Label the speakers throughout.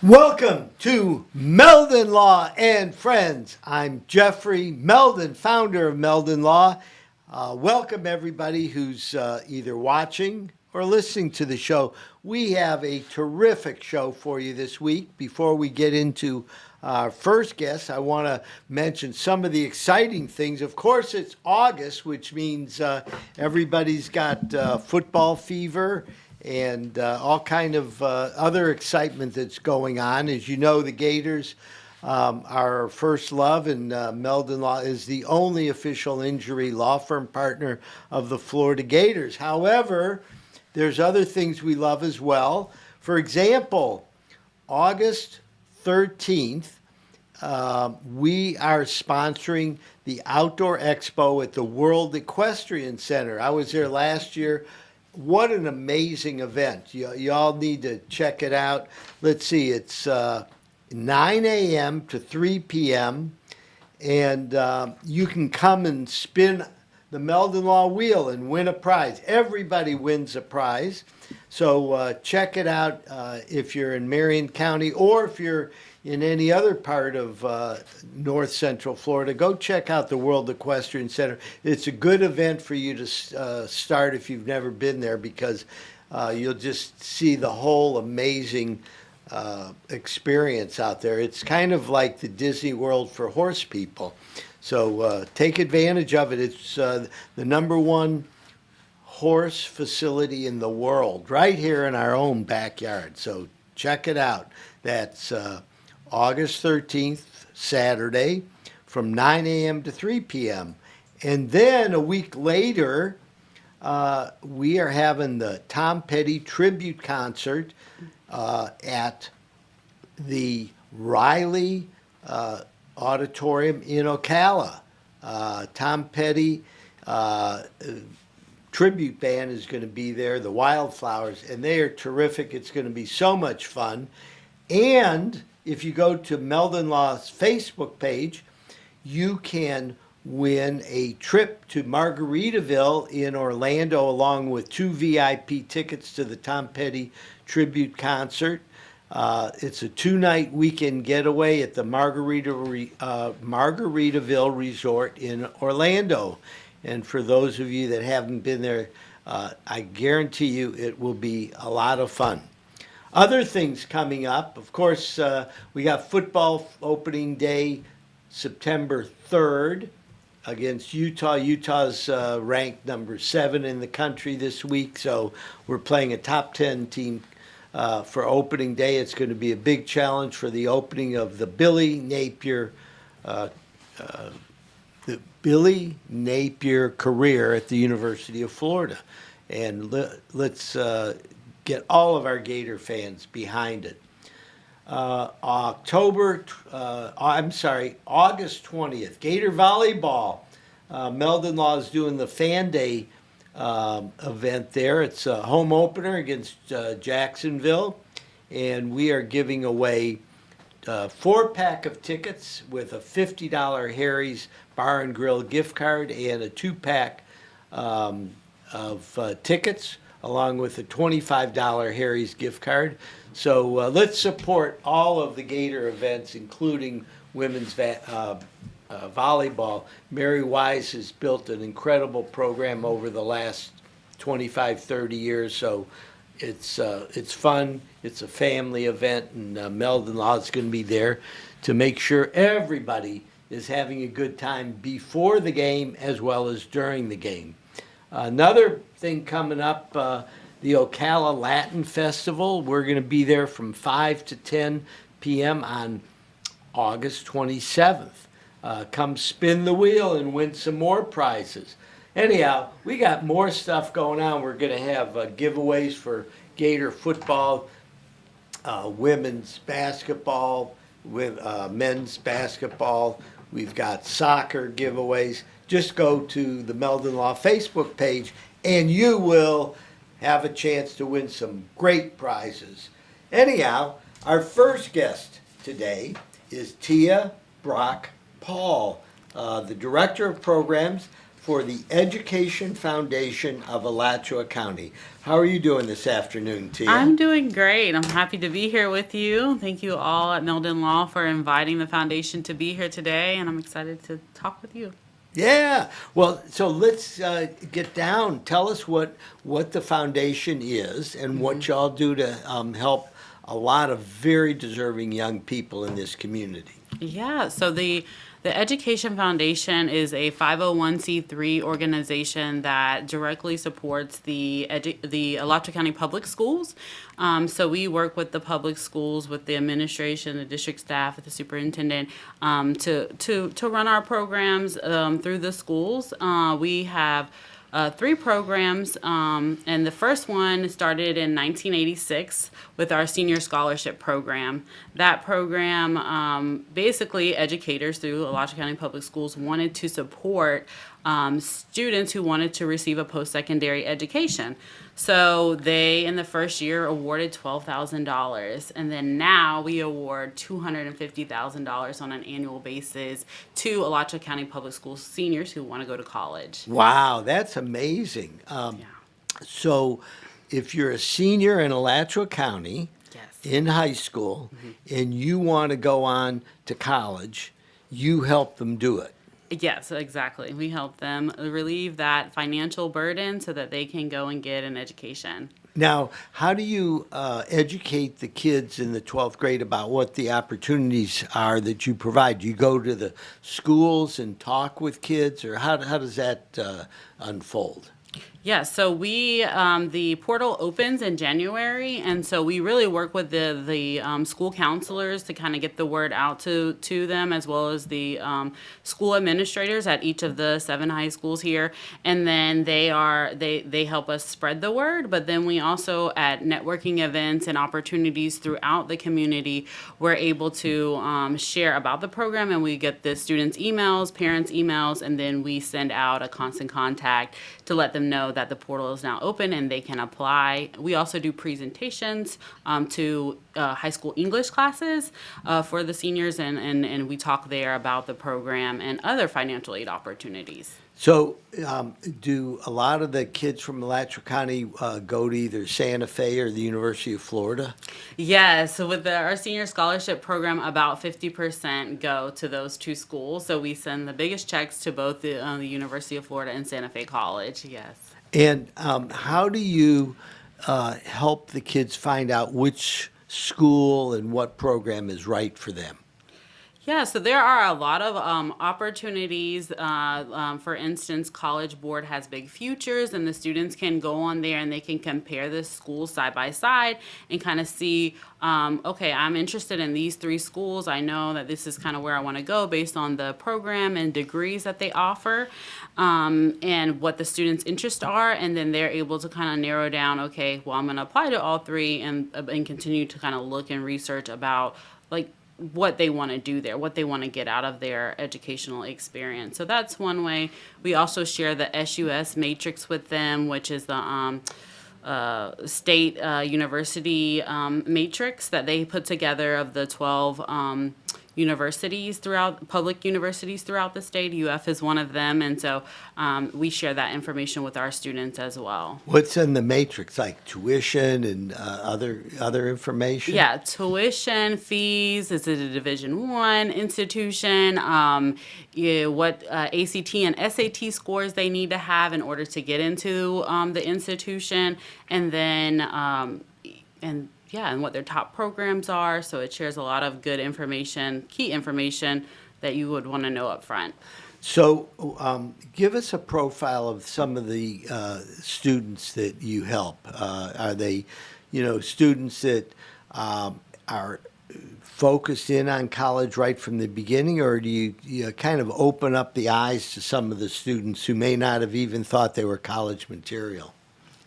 Speaker 1: Welcome to Meldon Law and Friends. I'm Jeffrey Meldon, founder of Meldon Law. Welcome everybody who's either watching or listening to the show. We have a terrific show for you this week. Before we get into our first guest, I want to mention some of the exciting things. Of course, it's August, which means everybody's got football fever and all kind of other excitement that's going on. As you know, the Gators, our first love, and Meldon Law is the only official injury law firm partner of the Florida Gators. However, there's other things we love as well. For example, August 13th, we are sponsoring the Outdoor Expo at the World Equestrian Center. I was there last year. What an amazing event. You all need to check it out. Let's see, it's 9 a.m. to 3 p.m. And you can come and spin the Meldon Law wheel and win a prize. Everybody wins a prize. So check it out if you're in Marion County or if you're in any other part of north central Florida. Go check out the World Equestrian Center. It's a good event for you to start if you've never been there, because you'll just see the whole amazing experience out there. It's kind of like the Disney World for horse people. So take advantage of it. It's the #1 horse facility in the world, right here in our own backyard. So check it out. That's August 13th, Saturday, from 9 a.m. to 3 p.m. And then a week later, we are having the Tom Petty tribute concert at the Riley Auditorium in Ocala. Tom Petty tribute band is going to be there, the Wildflowers, and they are terrific. It's going to be so much fun. And if you go to Meldon Law's Facebook page, you can win a trip to Margaritaville in Orlando, along with 2 VIP tickets to the Tom Petty tribute concert. It's a 2-night weekend getaway at the Margaritaville Resort in Orlando. And for those of you that haven't been there, I guarantee you it will be a lot of fun. Other things coming up, of course, we got football opening day September 3rd against Utah. Utah's ranked #7 in the country this week, so we're playing a top 10 team for opening day. It's going to be a big challenge for the opening of the Billy Napier career at the University of Florida. And let's get all of our Gator fans behind it. August 20th, Gator Volleyball. Meldon Law is doing the Fan Day event there. It's a home opener against Jacksonville, and we are giving away a 4-pack of tickets with a $50 Harry's Bar and Grill gift card and a 2-pack of tickets, along with a $25 Harry's gift card. So let's support all of the Gator events, including women's volleyball. Mary Wise has built an incredible program over the last 25, 30 years, so it's fun. It's a family event, and Meldon Law is going to be there to make sure everybody is having a good time before the game as well as during the game. Another thing coming up, the Ocala Latin Festival. We're going to be there from 5 to 10 p.m. on August 27th. Come spin the wheel and win some more prizes. Anyhow, we got more stuff going on. We're going to have giveaways for Gator football, women's basketball, men's basketball. We've got soccer giveaways. Just go to the Meldon Law Facebook page and you will have a chance to win some great prizes. Anyhow, our first guest today is Tia Brock Paul, the Director of Programs for the Education Foundation of Alachua County. How are you doing this afternoon, Tia?
Speaker 2: I'm doing great. I'm happy to be here with you. Thank you all at Meldon Law for inviting the foundation to be here today, and I'm excited to talk with you.
Speaker 1: Yeah. Well, so let's get down. Tell us what the foundation is and what y'all do to help a lot of very deserving young people in this community.
Speaker 2: Yeah, so the Education Foundation is a 501c3 organization that directly supports the Alachua County Public Schools. So we work with the public schools, with the administration, the district staff, with the superintendent, to run our programs through the schools. We have three programs, and the first one started in 1986 with our senior scholarship program. That program, basically educators through Alachua County Public Schools wanted to support students who wanted to receive a post-secondary education. So they, in the first year, awarded $12,000, and then now we award $250,000 on an annual basis to Alachua County Public Schools seniors who want to go to college.
Speaker 1: Wow, that's amazing.
Speaker 2: Yeah.
Speaker 1: So if you're a senior in Alachua County
Speaker 2: Yes.
Speaker 1: in high school and you want to go on to college, you help them do it.
Speaker 2: Yes, exactly. We help them relieve that financial burden so that they can go and get an education.
Speaker 1: Now, how do you educate the kids in the 12th grade about what the opportunities are that you provide? Do you go to the schools and talk with kids, or how does that unfold?
Speaker 2: Yeah, so the portal opens in January, and so we really work with the school counselors to kind of get the word out to them, as well as the school administrators at each of the 7 high schools here, and then they help us spread the word. But then we also, at networking events and opportunities throughout the community, we're able to share about the program, and we get the students' emails, parents' emails, and then we send out a constant contact to let them know that the portal is now open and they can apply. We also do presentations to high school English classes for the seniors, and we talk there about the program and other financial aid opportunities.
Speaker 1: So, do a lot of the kids from Alachua County go to either Santa Fe or the University of Florida?
Speaker 2: Yes, so with our senior scholarship program, about 50% go to those two schools. So we send the biggest checks to both the University of Florida and Santa Fe College, yes.
Speaker 1: And how do you help the kids find out which school and what program is right for them?
Speaker 2: Yeah, so there are a lot of opportunities. For instance, College Board has big futures, and the students can go on there and they can compare the schools side by side and kind of see, okay, I'm interested in these 3 schools. I know that this is kind of where I want to go based on the program and degrees that they offer, and what the students' interests are. And then they're able to kind of narrow down, okay, well, I'm going to apply to all 3 and continue to kind of look and research about, like, what they want to do there, what they want to get out of their educational experience. So that's one way. We also share the SUS matrix with them, which is the state university matrix that they put together of the 12 public universities throughout the state. UF is one of them, and so we share that information with our students as well.
Speaker 1: What's in the matrix, like tuition and other information?
Speaker 2: Yeah, tuition, fees. Is it a Division I institution? What ACT and SAT scores they need to have in order to get into the institution, and then and what their top programs are. So it shares a lot of good information, key information that you would want to know up front.
Speaker 1: So give us a profile of some of the students that you help. Are they, students that are focused in on college right from the beginning, or do you kind of open up the eyes to some of the students who may not have even thought they were college material?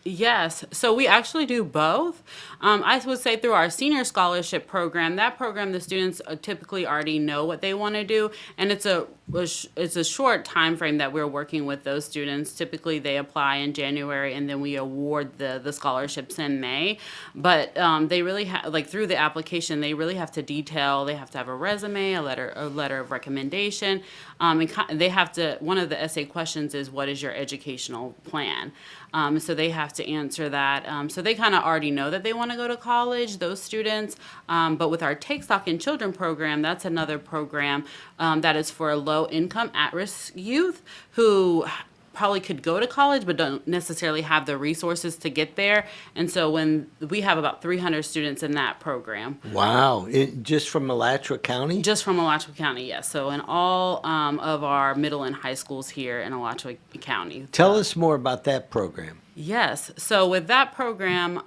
Speaker 2: Yes, so we actually do both. I would say through our senior scholarship program, the students typically already know what they want to do, and it's a it's a short time frame that we're working with those students. Typically, they apply in January, and then we award the scholarships in May. But they really like through the application, they really have to detail. They have to have a resume, a letter of recommendation, and they have to. One of the essay questions is, "What is your educational plan?" So they have to answer that. So they kind of already know that they want to go to college, those students. But with our Take Stock in Children program, that's another program that is for low-income, at-risk youth who probably could go to college but don't necessarily have the resources to get there. And so when we have about 300 students in that program.
Speaker 1: Wow. Just from Alachua County?
Speaker 2: Just from Alachua County, yes. So in all of our middle and high schools here in Alachua County.
Speaker 1: Tell us more about that program.
Speaker 2: Yes. So with that program,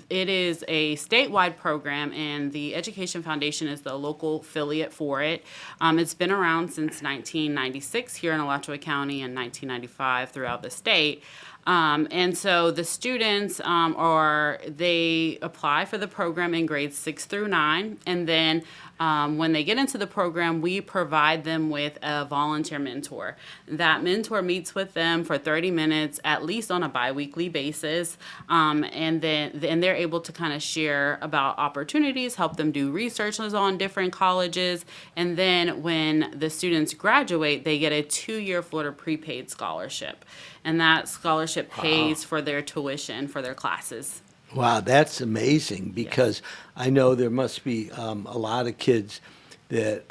Speaker 2: it is a statewide program, and the Education Foundation is the local affiliate for it. It's been around since 1996 here in Alachua County and 1995 throughout the state. And so the students they apply for the program in grades 6 through 9, and then when they get into the program, we provide them with a volunteer mentor. That mentor meets with them for 30 minutes, at least on a biweekly basis, and they're able to kind of share about opportunities, help them do research on different colleges, and then when the students graduate, they get a 2-year Florida prepaid scholarship, and that scholarship pays for their tuition for their classes.
Speaker 1: Wow, that's amazing, because I know there must be a lot of kids that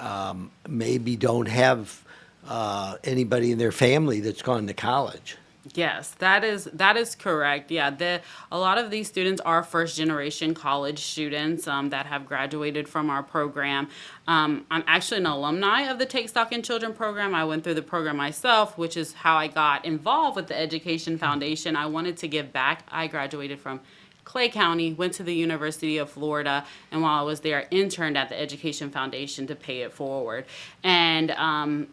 Speaker 1: maybe don't have anybody in their family that's gone to college.
Speaker 2: Yes, that is correct. Yeah, a lot of these students are first generation college students that have graduated from our program. I'm actually an alumni of the Take Stock in Children program. I went through the program myself, which is how I got involved with the Education Foundation. I wanted to give back. I graduated from Clay County, went to the University of Florida, and while I was there, interned at the Education Foundation to pay it forward. And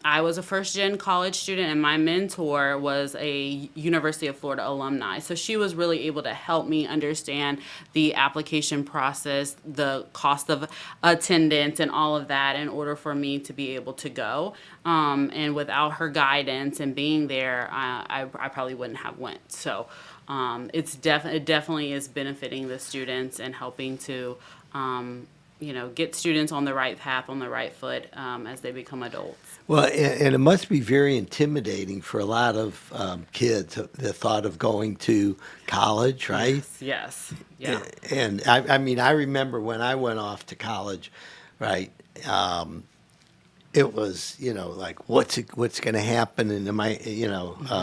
Speaker 2: I was a first-gen college student, and my mentor was a University of Florida alumni. So she was really able to help me understand the application process, the cost of attendance, and all of that in order for me to be able to go. And without her guidance and being there, I probably wouldn't have went. So it definitely is benefiting the students and helping to, get students on the right path, on the right foot as they become adults.
Speaker 1: Well, and it must be very intimidating for a lot of kids, the thought of going to college, right?
Speaker 2: Yes. Yeah.
Speaker 1: And I mean, I remember when I went off to college, right? It was, like, what's going to happen, and am I,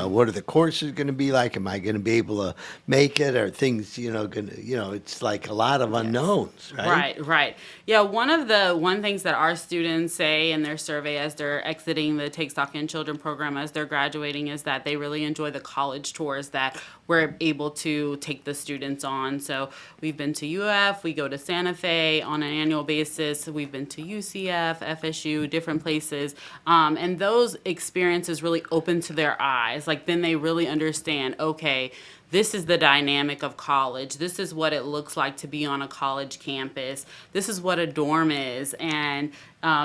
Speaker 1: what are the courses going to be like? Am I going to be able to make it? Are things, it's like a lot of unknowns, right?
Speaker 2: Right. Yeah, one things that our students say in their survey as they're exiting the Take Stock in Children program, as they're graduating, is that they really enjoy the college tours that we're able to take the students on. So we've been to UF, we go to Santa Fe on an annual basis. We've been to UCF, FSU, different places. And those experiences really open to their eyes. Like, then they really understand, okay, this is the dynamic of college. This is what it looks like to be on a college campus. This is what a dorm is, and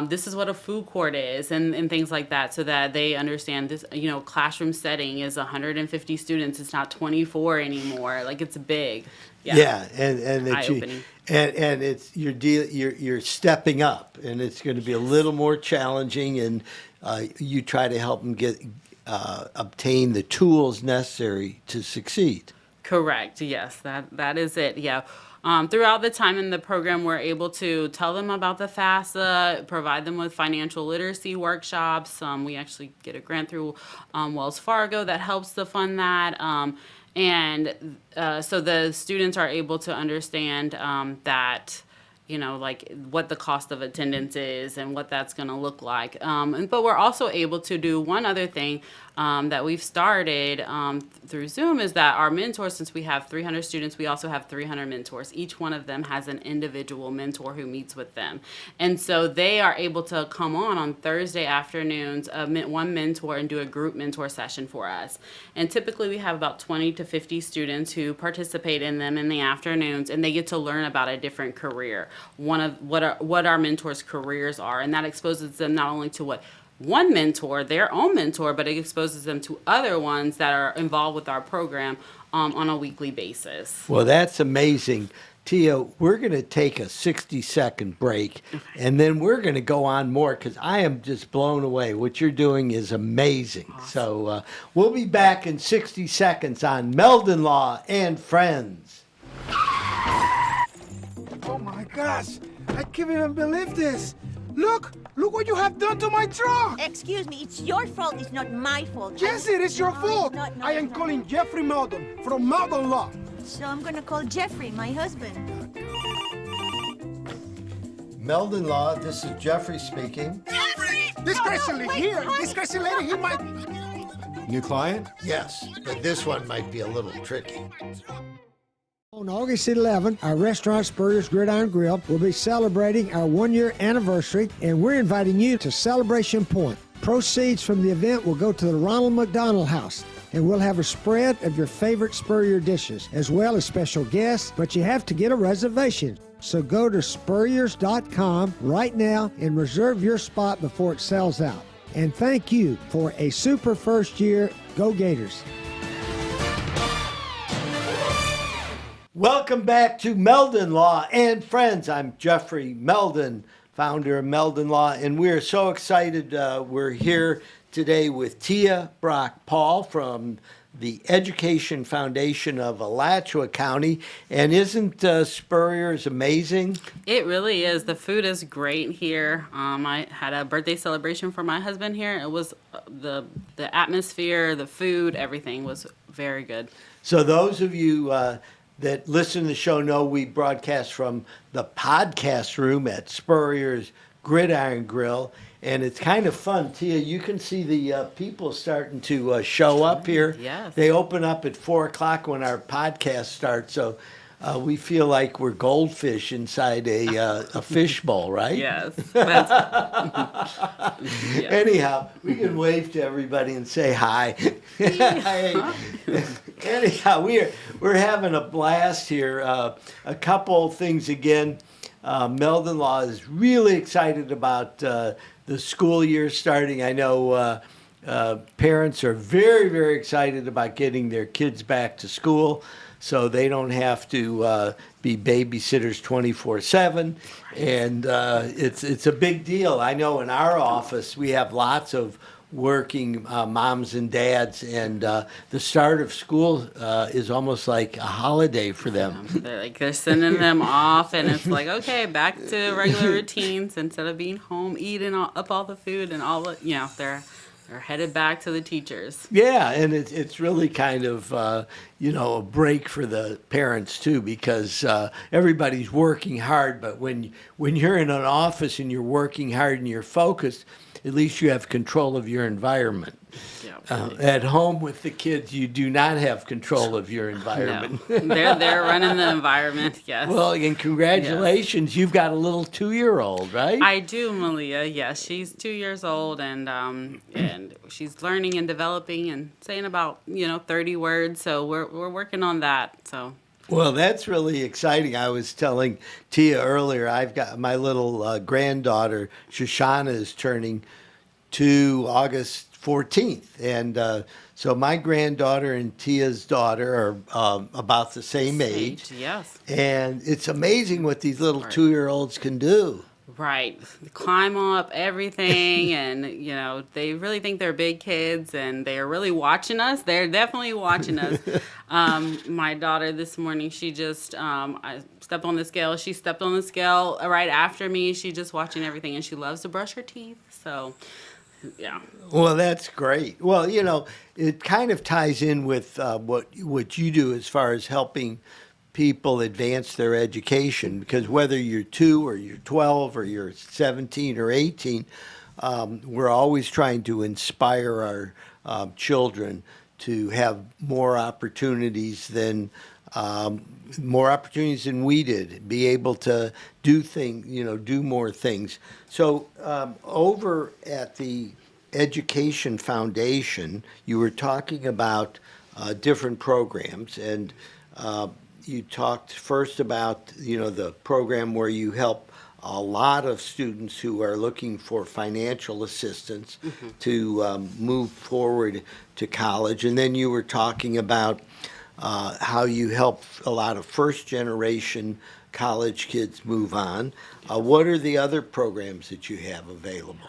Speaker 2: this is what a food court is, and things like that, so that they understand this, classroom setting is 150 students. It's not 24 anymore. Like, it's big.
Speaker 1: Yeah, and
Speaker 2: eye-opening.
Speaker 1: And it's you're stepping up, and it's going to be a little more challenging, and you try to help them obtain the tools necessary to succeed.
Speaker 2: Correct. Yes, that is it. Yeah. Throughout the time in the program, we're able to tell them about the FAFSA, provide them with financial literacy workshops. We actually get a grant through Wells Fargo that helps to fund that. So the students are able to understand that, like what the cost of attendance is and what that's going to look like. But we're also able to do one other thing that we've started through Zoom, is that our mentors, since we have 300 students, we also have 300 mentors. Each one of them has an individual mentor who meets with them. And so they are able to come on Thursday afternoons, one mentor, and do a group mentor session for us. And typically we have about 20 to 50 students who participate in them in the afternoons, and they get to learn about a different career, what our mentors' careers are. And that exposes them not only to what one mentor, their own mentor, but it exposes them to other ones that are involved with our program on a weekly basis.
Speaker 1: Well, that's amazing. Tia, we're going to take a 60-second break, and then we're going to go on more because I am just blown away. What you're doing is amazing.
Speaker 2: Awesome.
Speaker 1: So we'll be back in 60 seconds on Meldon Law and Friends.
Speaker 3: Oh my gosh, I can't even believe this. Look what you have done to my truck.
Speaker 4: Excuse me, it's your fault, it's not my fault.
Speaker 3: Yes, it is your
Speaker 4: No,
Speaker 3: fault.
Speaker 4: it's not, no,
Speaker 3: I
Speaker 4: it's
Speaker 3: am
Speaker 4: not.
Speaker 3: calling Jeffrey Meldon from Meldon Law.
Speaker 4: So I'm gonna call Jeffrey, my husband.
Speaker 1: Meldon Law, this is Jeffrey speaking.
Speaker 3: This crazy lady here, this crazy lady, he might...
Speaker 5: New client?
Speaker 1: Yes, but this one might be a little tricky.
Speaker 6: On August 11th, our restaurant Spurrier's Gridiron Grill will be celebrating our one-year anniversary, and we're inviting you to Celebration Point. Proceeds from the event will go to the Ronald McDonald House, and we'll have a spread of your favorite Spurrier dishes, as well as special guests, but you have to get a reservation. So go to spurriers.com right now and reserve your spot before it sells out. And thank you for a super first year. Go Gators!
Speaker 1: Welcome back to Meldon Law and Friends. I'm Jeffrey Meldon, founder of Meldon Law, and we're so excited. We're here today with Tia Brock-Paul from the Education Foundation of Alachua County. And isn't Spurrier's amazing?
Speaker 2: It really is. The food is great here. I had a birthday celebration for my husband here. It was the atmosphere, the food, everything was very good.
Speaker 1: So those of you that listen to the show know we broadcast from the podcast room at Spurrier's Gridiron Grill. And it's kind of fun, Tia. You can see the people starting to show up here.
Speaker 2: Yes.
Speaker 1: They open up at 4 o'clock when our podcast starts. So we feel like we're goldfish inside a fish bowl, right?
Speaker 2: Yes. That's,
Speaker 1: Anyhow, we can wave to everybody and say hi. Hey. Anyhow, we're having a blast here. A couple things again. Meldon Law is really excited about the school year starting. I know parents are very, very excited about getting their kids back to school so they don't have to be babysitters 24/7. And it's a big deal. I know in our office we have lots of working moms and dads, and the start of school is almost like a holiday for them.
Speaker 2: they're sending them off, and it's like, okay, back to regular routines instead of being home eating up all the food and all the, they're headed back to the teachers.
Speaker 1: Yeah, and it's really kind of a break for the parents too, because everybody's working hard. But when you're in an office and you're working hard and you're focused, at least you have control of your environment.
Speaker 2: Yeah.
Speaker 1: At home with the kids, you do not have control of your environment.
Speaker 2: No. They're running the environment. Yes.
Speaker 1: Well, and congratulations, You've got a little 2-year-old, right?
Speaker 2: I do, Malia. Yes, she's 2 years old, and she's learning and developing and saying about 30 words. So we're working on that. So.
Speaker 1: Well, that's really exciting. I was telling Tia earlier, I've got my little granddaughter, Shoshana, is turning 2 August 14th. And so my granddaughter and Tia's daughter are about the same age.
Speaker 2: Yes.
Speaker 1: And it's amazing what these little
Speaker 2: Right.
Speaker 1: 2-year-olds can do.
Speaker 2: Right. Climb up everything, and, they really think they're big kids, and they're really watching us. They're definitely watching us. My daughter this morning, she just, I stepped on the scale. She stepped on the scale right after me. She's just watching everything, and she loves to brush her teeth. So, yeah.
Speaker 1: Well, that's great. Well, it kind of ties in with what you do as far as helping people advance their education, because whether you're 2 or you're 12 or you're 17 or 18, we're always trying to inspire our children to have more opportunities than we did, be able to do do more things. So over at the Education Foundation, you were talking about different programs, and you talked first about, the program where you help a lot of students who are looking for financial assistance to move forward to college. And then you were talking about how you help a lot of first-generation college kids move on. What are the other programs that you have available?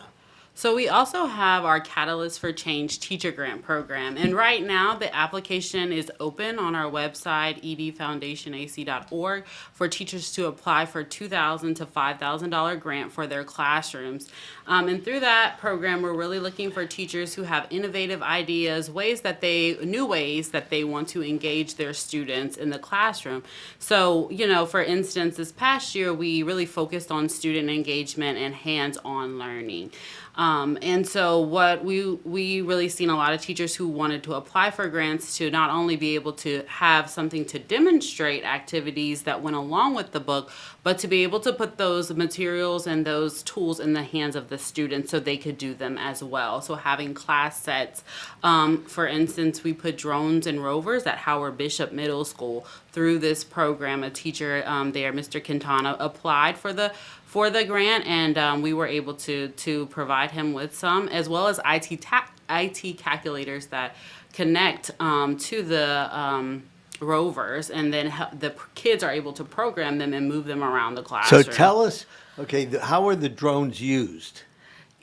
Speaker 2: So we also have our Catalyst for Change teacher grant program. And right now the application is open on our website, edfoundationac.org, for teachers to apply for $2,000 to $5,000 grant for their classrooms. And through that program, we're really looking for teachers who have innovative ideas, new ways that they want to engage their students in the classroom. So, for instance, this past year, we really focused on student engagement and hands-on learning. And so what we really seen a lot of teachers who wanted to apply for grants to not only be able to have something to demonstrate activities that went along with the book, but to be able to put those materials and those tools in the hands of the students so they could do them as well. So having class sets, for instance, we put drones and rovers at Howard Bishop Middle School. Through this program, a teacher there, Mr. Quintana, applied for the grant, and we were able to provide him with some, as well as IT calculators that connect to the rovers, and then the kids are able to program them and move them around the classroom.
Speaker 1: So tell us, how are the drones used?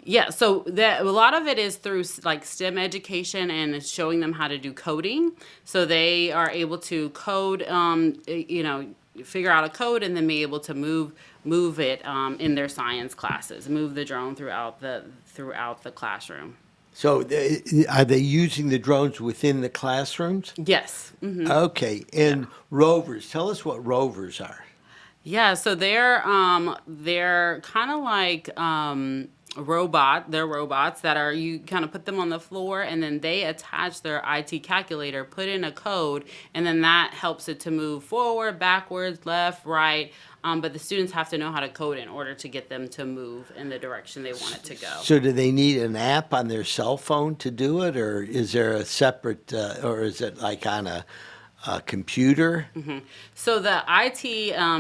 Speaker 2: Yeah, so a lot of it is through like STEM education and showing them how to do coding. So they are able to code, figure out a code and then be able to move it in their science classes, move the drone throughout the classroom.
Speaker 1: So are they using the drones within the classrooms?
Speaker 2: Yes. Mm-hmm.
Speaker 1: Okay, and rovers, tell us what rovers are.
Speaker 2: Yeah, so they're kind of like they're robots that are, you kind of put them on the floor and then they attach their IT calculator, put in a code, and then that helps it to move forward, backwards, left, right. But the students have to know how to code in order to get them to move in the direction they want it to go.
Speaker 1: So do they need an app on their cell phone to do it, or is there a separate, or is it like on a computer?
Speaker 2: Mm-hmm. So the IT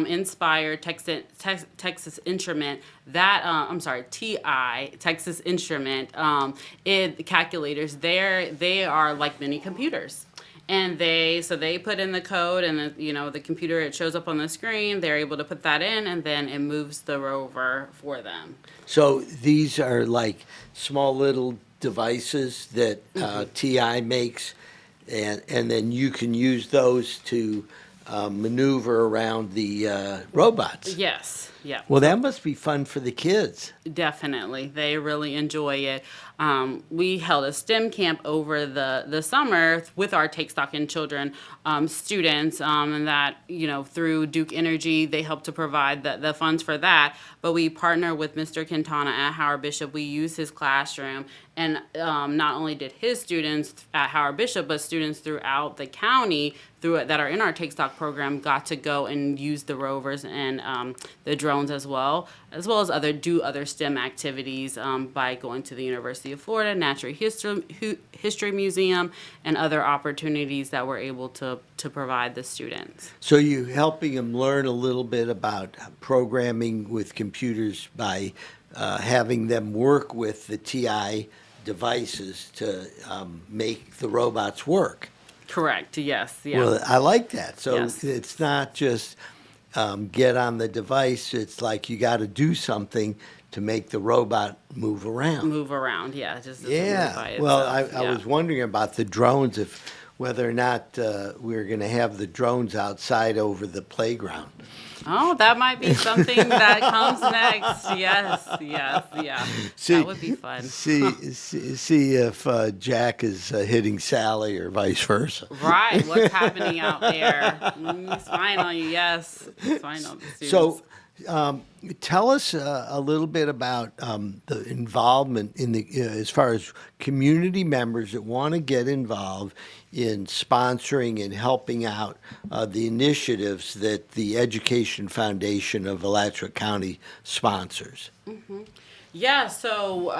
Speaker 2: inspired Texas Instrument, TI Texas Instrument, the calculators, they are like mini computers. And they put in the code, and the computer, it shows up on the screen. They're able to put that in, and then it moves the rover for them.
Speaker 1: So these are like small little devices that TI makes, and then you can use those to maneuver around the robots.
Speaker 2: Yes. Yeah.
Speaker 1: Well, that must be fun for the kids.
Speaker 2: Definitely. They really enjoy it. We held a STEM camp over the summer with our Take Stock in Children students, and that, through Duke Energy, they helped to provide the funds for that. But we partner with Mr. Quintana at Howard Bishop. We used his classroom, and not only did his students at Howard Bishop, but students throughout the county that are in our Take Stock program got to go and use the rovers and the drones as well as other STEM activities by going to the University of Florida Natural History Museum and other opportunities that we're able to provide the students.
Speaker 1: So you're helping them learn a little bit about programming with computers by having them work with the TI devices to make the robots work.
Speaker 2: Correct. Yes. Yeah.
Speaker 1: Well, I like that. So
Speaker 2: Yes.
Speaker 1: It's not just get on the device. It's like you got to do something to make the robot move around.
Speaker 2: Move around. Yeah. Just doesn't move by itself.
Speaker 1: Well, I
Speaker 2: Yeah.
Speaker 1: was wondering about the drones, whether or not we're going to have the drones outside over the playground.
Speaker 2: Oh, that might be something that comes next. Yes, yeah. That would be fun.
Speaker 1: See if Jack is hitting Sally or vice versa.
Speaker 2: Right, what's happening out there? Spying on you, yes. Spying on the students.
Speaker 1: So tell us a little bit about the involvement in as far as community members that want to get involved in sponsoring and helping out the initiatives that the Education Foundation of Alachua County sponsors.
Speaker 2: Mm-hmm. Yeah, so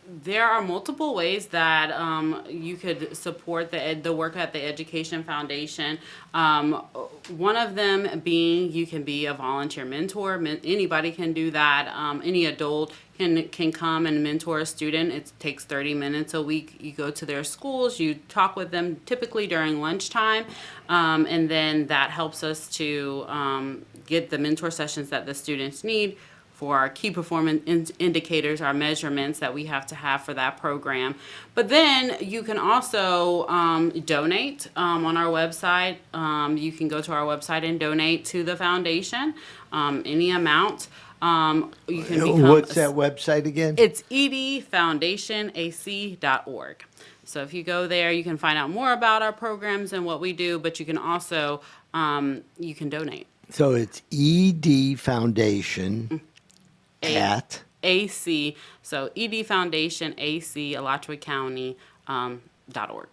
Speaker 2: There are multiple ways that you could support the work at the Education Foundation. One of them being you can be a volunteer mentor. Anybody can do that. Any adult can come and mentor a student. It takes 30 minutes a week. You go to their schools, you talk with them typically during lunchtime, and then that helps us to get the mentor sessions that the students need for our key performance indicators, our measurements that we have to have for that program. But then you can also donate on our website. You can go to our website and donate to the foundation, any amount. You can become
Speaker 1: What's that website again?
Speaker 2: It's edfoundationac.org. So if you go there, you can find out more about our programs and what we do, but you can also, you can donate.
Speaker 1: So it's ED Foundation at
Speaker 2: AC, so ED Foundation AC, Alachua County, .org.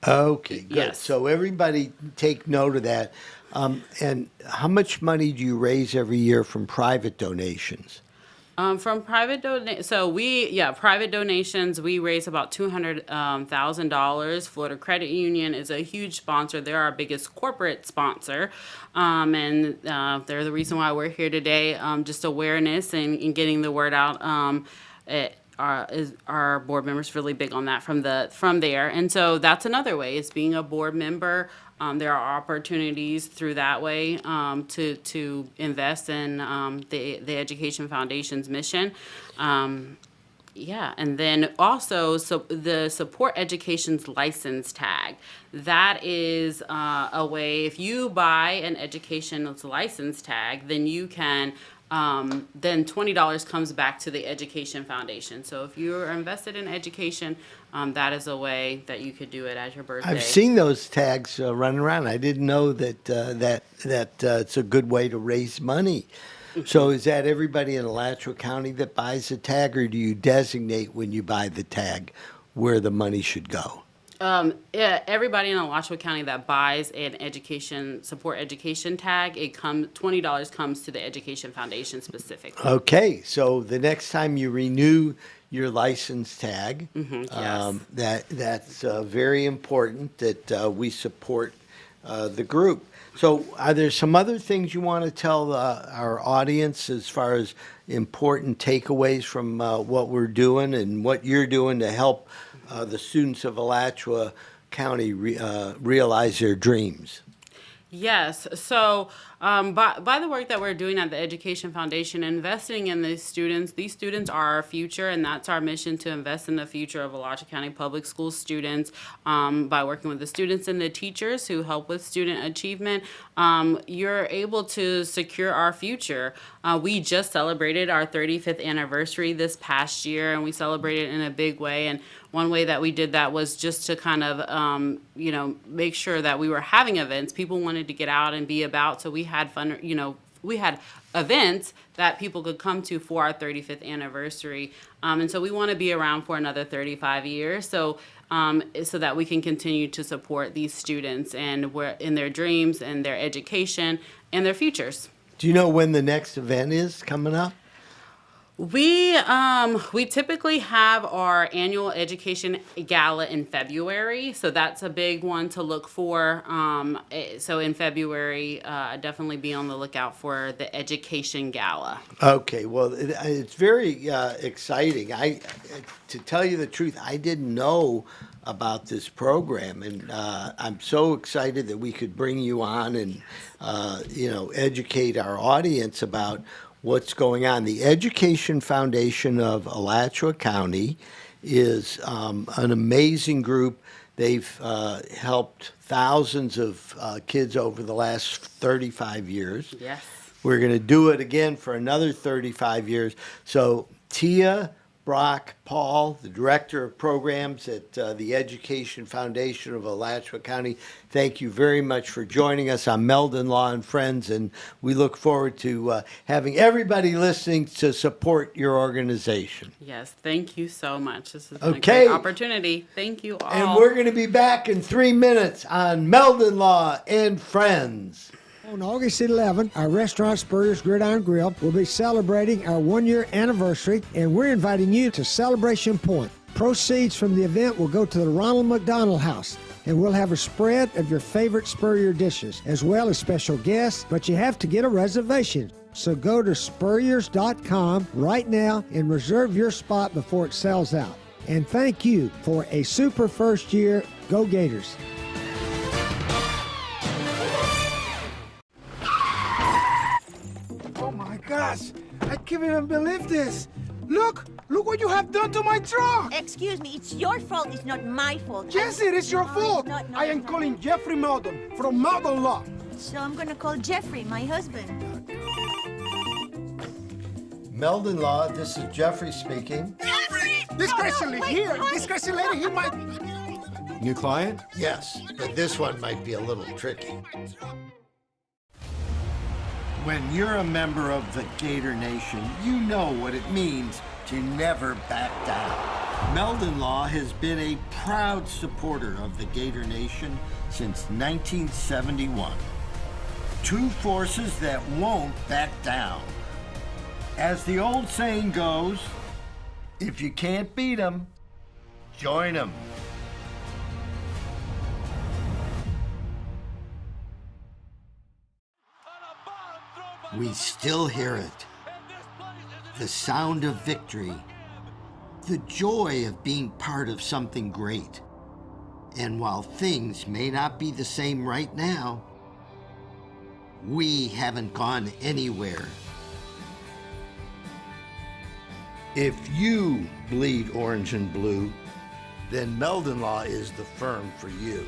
Speaker 1: Okay, good.
Speaker 2: Yes.
Speaker 1: So everybody take note of that. And how much money do you raise every year from private donations?
Speaker 2: From private private donations, we raise about $200,000. Florida Credit Union is a huge sponsor. They're our biggest corporate sponsor, and they're the reason why we're here today. Just awareness and getting the word out. Our board members really big on that from there, and so that's another way is being a board member. There are opportunities through that way to invest in the Education Foundation's mission. And then also the Support Education's license tag. That is a way, if you buy an education's license tag, then you can then $20 comes back to the Education Foundation. So if you're invested in education, that is a way that you could do it as your birthday.
Speaker 1: I've seen those tags running around. I didn't know that it's a good way to raise money. So is that everybody in Alachua County that buys the tag, or do you designate when you buy the tag where the money should go?
Speaker 2: Everybody in Alachua County that buys an support education tag, $20 comes to the Education Foundation specifically.
Speaker 1: Okay, so the next time you renew your license tag,
Speaker 2: yes.
Speaker 1: That's very important that we support the group. So are there some other things you want to tell our audience as far as important takeaways from what we're doing and what you're doing to help the students of Alachua County realize their dreams?
Speaker 2: Yes. So by the work that we're doing at the Education Foundation, investing in these students are our future, and that's our mission, to invest in the future of Alachua County Public School students by working with the students and the teachers who help with student achievement. You're able to secure our future. We just celebrated our 35th anniversary this past year, and we celebrated in a big way. And one way that we did that was just to kind of, make sure that we were having events. People wanted to get out and be about, so we had fun, we had events that people could come to for our 35th anniversary. And so we want to be around for another 35 years. So that we can continue to support these students and in their dreams and their education and their futures.
Speaker 1: Do you know when the next event is coming up?
Speaker 2: We typically have our annual education gala in February, so that's a big one to look for. So in February, definitely be on the lookout for the education gala.
Speaker 1: Okay, well, it's very exciting. To tell you the truth, I didn't know about this program, and I'm so excited that we could bring you on and educate our audience about what's going on. The Education Foundation of Alachua County is an amazing group. They've helped thousands of kids over the last 35 years.
Speaker 2: Yes.
Speaker 1: We're going to do it again for another 35 years. So Tia Brock Paul, the Director of Programs at the Education Foundation of Alachua County, thank you very much for joining us on Meldon Law and Friends, and we look forward to having everybody listening to support your organization.
Speaker 2: Yes, thank you so much. This has been a
Speaker 1: Okay.
Speaker 2: great opportunity. Thank you all.
Speaker 1: And we're going to be back in 3 minutes on Meldon Law and Friends.
Speaker 6: On August 11th, our restaurant Spurrier's Gridiron Grill will be celebrating our one-year anniversary, and we're inviting you to Celebration Point. Proceeds from the event will go to the Ronald McDonald House, and we'll have a spread of your favorite Spurrier dishes, as well as special guests, but you have to get a reservation. So go to spurriers.com right now and reserve your spot before it sells out. And thank you for a super first year. Go Gators.
Speaker 3: Oh my gosh, I can't even believe this. Look what you have done to my truck.
Speaker 4: Excuse me, it's your fault, it's not my fault.
Speaker 3: Yes, it is your
Speaker 4: No,
Speaker 3: fault.
Speaker 4: it's not, no,
Speaker 3: I
Speaker 4: it's
Speaker 3: am
Speaker 4: not.
Speaker 3: calling Jeffrey Meldon from Meldon Law.
Speaker 4: So I'm gonna call Jeffrey, my husband.
Speaker 1: Meldon Law, this is Jeffrey speaking.
Speaker 3: This crazy lady here, this crazy lady, he might...
Speaker 5: New client?
Speaker 1: Yes, but this one might be a little tricky. When you're a member of the Gator Nation, you know what it means to never back down. Meldon Law has been a proud supporter of the Gator Nation since 1971. Two forces that won't back down. As the old saying goes, if you can't beat 'em, join 'em. We still hear it. The sound of victory. The joy of being part of something great. And while things may not be the same right now, we haven't gone anywhere. If you bleed orange and blue, then Meldon Law is the firm for you.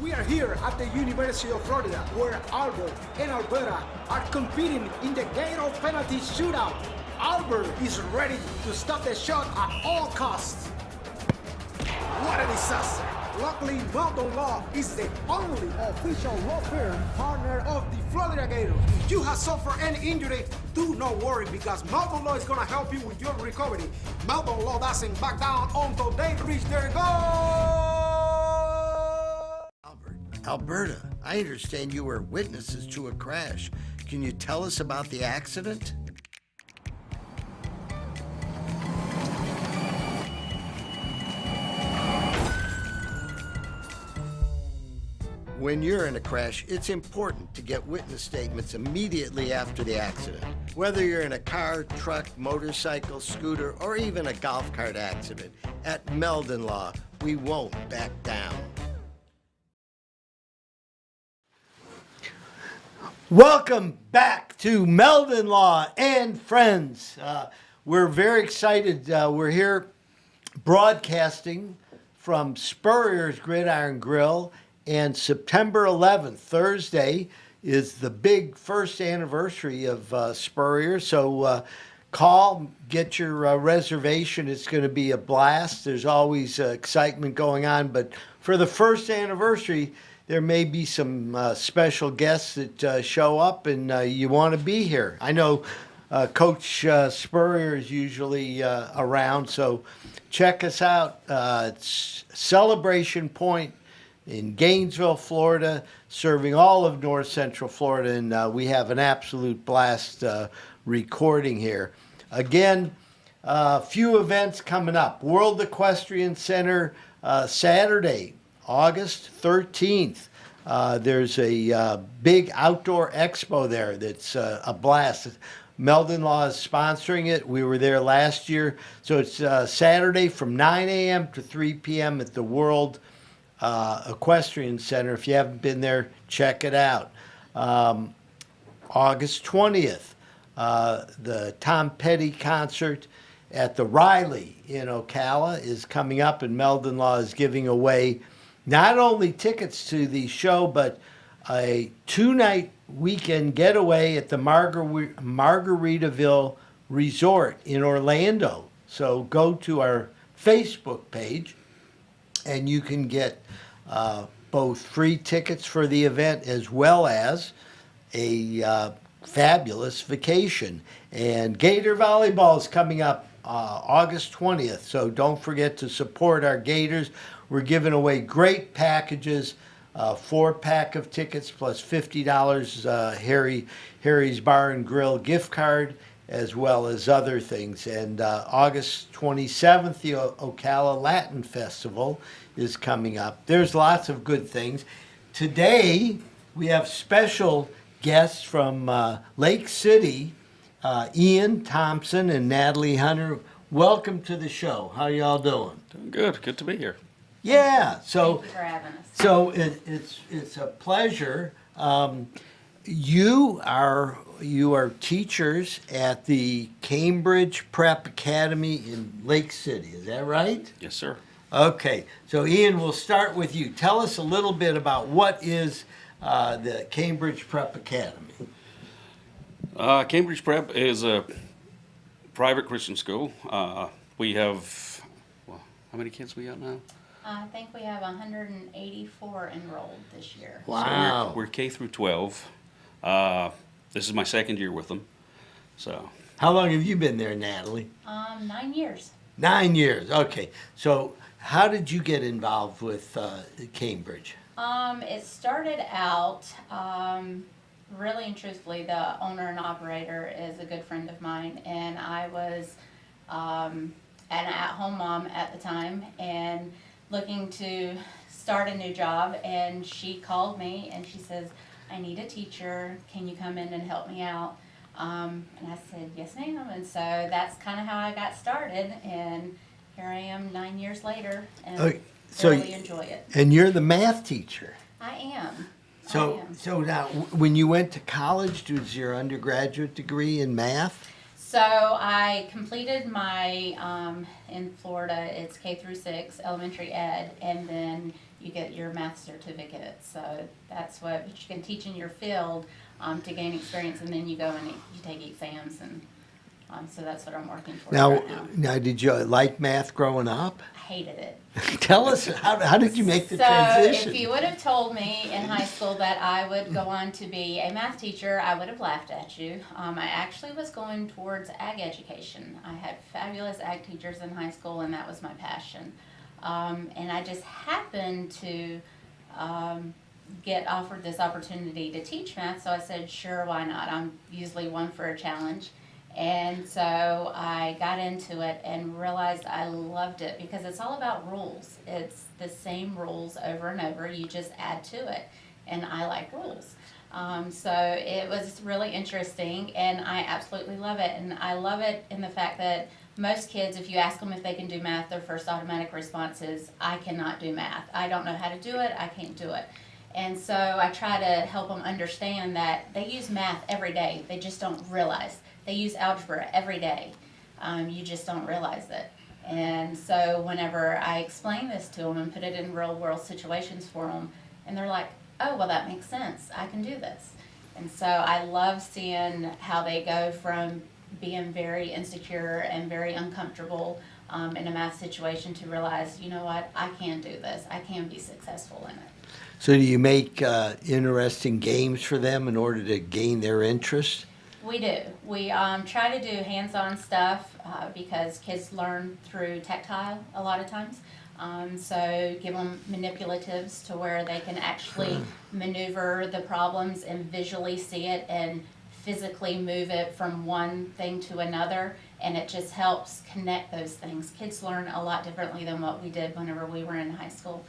Speaker 3: We are here at the University of Florida, where Albert and Alberta are competing in the Gator penalty shootout. Albert is ready to stop the shot at all costs. What a disaster! Luckily, Meldon Law is the only official law firm partner of the Florida Gators. If you have suffered any injury, do not worry, because Meldon Law is going to help you with your recovery. Meldon Law doesn't back down until they reach their goal.
Speaker 1: Alberta, I understand you were witnesses to a crash. Can you tell us about the accident? When you're in a crash, it's important to get witness statements immediately after the accident. Whether you're in a car, truck, motorcycle, scooter, or even a golf cart accident, at Meldon Law, we won't back down. Welcome back to Meldon Law and Friends. We're very excited. We're here broadcasting from Spurrier's Gridiron Grill, and September 11th, Thursday, is the big first anniversary of Spurrier. So call, get your reservation. It's going to be a blast. There's always excitement going on, but for the first anniversary, there may be some special guests that show up, and you want to be here. I know Coach Spurrier is usually around, so check us out. It's Celebration Point in Gainesville, Florida, serving all of North Central Florida, and we have an absolute blast recording here. Again, a few events coming up. World Equestrian Center, Saturday, August 13th. There's a big outdoor expo there that's a blast. Meldon Law is sponsoring it. We were there last year. So it's Saturday from 9 a.m. to 3 p.m. at the World Equestrian Center. If you haven't been there, check it out. August 20th, the Tom Petty concert at the Riley in Ocala is coming up, and Meldon Law is giving away not only tickets to the show, but a 2-night weekend getaway at the Margaritaville Resort in Orlando. So go to our Facebook page, and you can get both free tickets for the event as well as a fabulous vacation. And Gator Volleyball is coming up August 20th, so don't forget to support our Gators. we're giving away great packages, 4-pack of tickets plus $50 Harry's Bar and Grill gift card, as well as other things. And August 27th, the Ocala Latin Festival is coming up. There's lots of good things. Today, we have special guests from Lake City, Ian Thompson and Natalie Hunter. Welcome to the show. How y'all doing?
Speaker 7: Doing good. Good to be here.
Speaker 1: Yeah, so
Speaker 2: Thank you for having us.
Speaker 1: so it's a pleasure. You are teachers at the Cambridge Prep Academy in Lake City. Is that right?
Speaker 7: Yes, sir.
Speaker 1: Okay, so Ian, we'll start with you. Tell us a little bit about what is the Cambridge Prep Academy.
Speaker 7: Cambridge Prep is a private Christian school. We have, well, how many kids we got now?
Speaker 8: I think we have 184 enrolled this year.
Speaker 1: Wow.
Speaker 7: So we're K through 12. This is my second year with them. So
Speaker 1: How long have you been there, Natalie?
Speaker 8: 9 years.
Speaker 1: 9 years. Okay, so how did you get involved with Cambridge?
Speaker 8: It started out, really and truthfully, the owner and operator is a good friend of mine, and I was an at-home mom at the time and looking to start a new job, and she called me and she says, I need a teacher, can you come in and help me out? And I said, yes ma'am, and so that's kind of how I got started, and here I am 9 years later, and
Speaker 1: Okay, so
Speaker 8: really enjoy it.
Speaker 1: And you're the math teacher.
Speaker 8: I am. I
Speaker 1: So,
Speaker 8: am.
Speaker 1: so now, when you went to college, was your undergraduate degree in math?
Speaker 8: So I completed my, in Florida, it's K through 6, elementary ed, and then you get your math certificate. So that's what you can teach in your field to gain experience, and then you go and you take exams, and so that's what I'm working for
Speaker 1: Now,
Speaker 8: right now.
Speaker 1: now, did you like math growing up?
Speaker 8: I hated it.
Speaker 1: Tell us, how did you make the
Speaker 8: So
Speaker 1: transition?
Speaker 8: if you would have told me in high school that I would go on to be a math teacher, I would have laughed at you. I actually was going towards ag education. I had fabulous ag teachers in high school, and that was my passion. And I just happened to get offered this opportunity to teach math, so I said, sure, why not? I'm usually one for a challenge. And so I got into it and realized I loved it because it's all about rules. It's the same rules over and over. You just add to it. And I like rules. So it was really interesting, and I absolutely love it. And I love it in the fact that most kids, if you ask them if they can do math, their first automatic response is, I cannot do math. I don't know how to do it. I can't do it. And so I try to help them understand that they use math every day. They just don't realize. They use algebra every day. You just don't realize it. And so whenever I explain this to them and put it in real world situations for them, and they're like, oh, well, that makes sense. I can do this. And so I love seeing how they go from being very insecure and very uncomfortable in a math situation to realize, you know what, I can do this. I can be successful in it.
Speaker 1: So do you make interesting games for them in order to gain their interest?
Speaker 8: We do. We try to do hands-on stuff because kids learn through tactile a lot of times. So give them manipulatives to where they can actually maneuver the problems and visually see it and physically move it from one thing to another, and it just helps connect those things. Kids learn a lot differently than what we did whenever we were in high school.